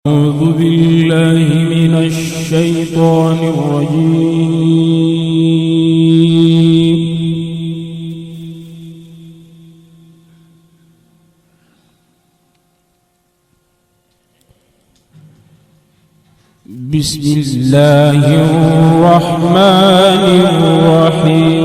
أعوذ بالله من الشيطان الرجيم. بسم الله الرحمن الرحيم.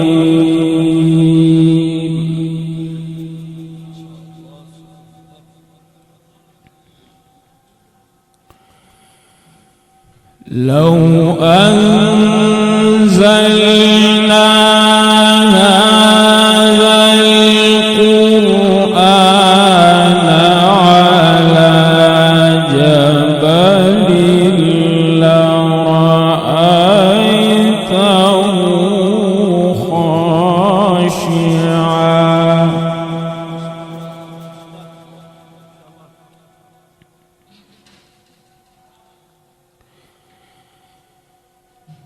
لو أنزلنا هذا القرآن على جبل لرأيته خاشعا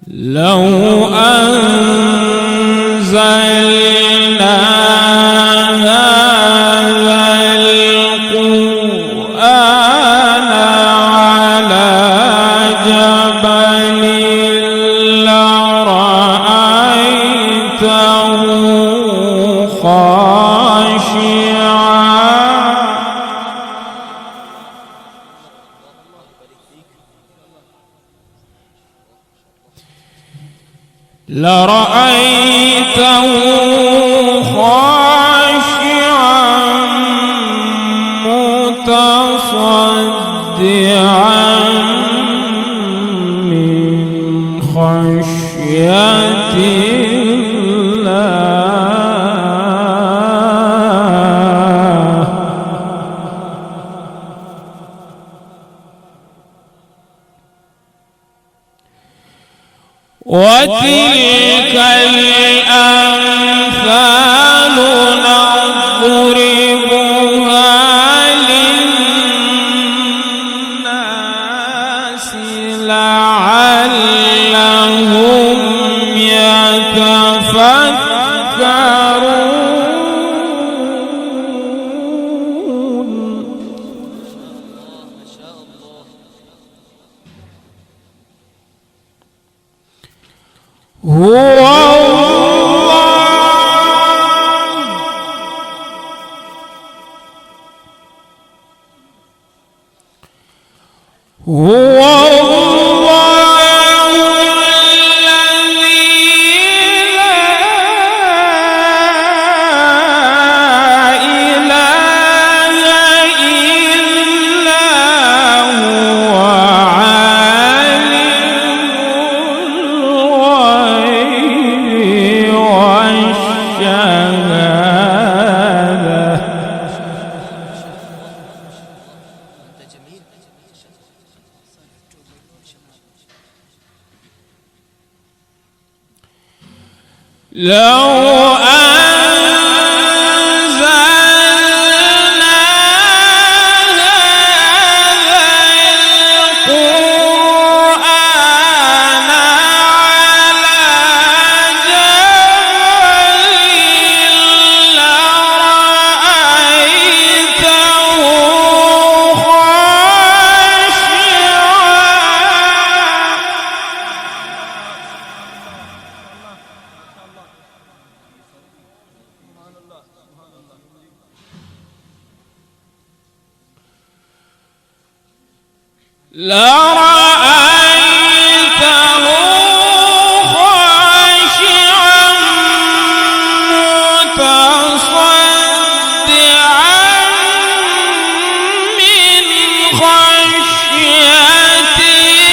لو أنزلنا هذا القرآن على جبل لرأيته خاشعا لرأيته خاشعا متصدعا من خشية الله وتلك الأمثال نضربها للناس لعلهم يتفكرون. هو الله الذي لا إله إلا هو عالم الغيب والشهادة. لو أنزلنا هذا القرآن على جبل لرأيته لرأيته خاشعا متصدعا من خشية الله.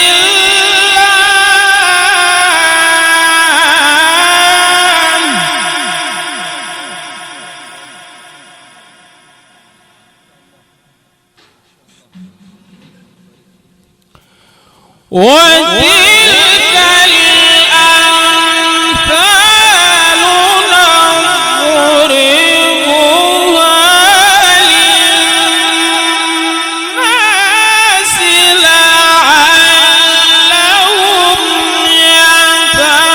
وتلك الأمثال نضربها للناس لعلهم يتفكرون.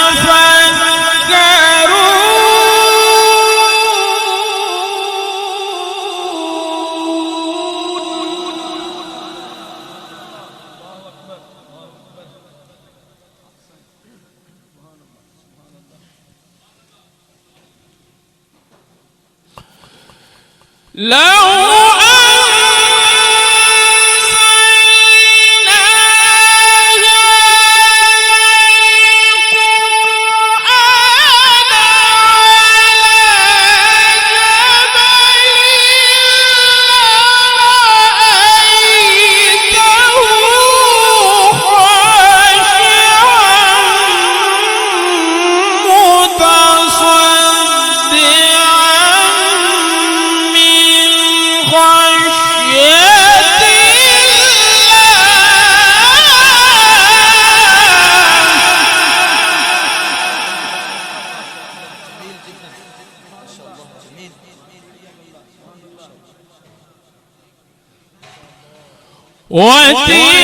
لو وتلك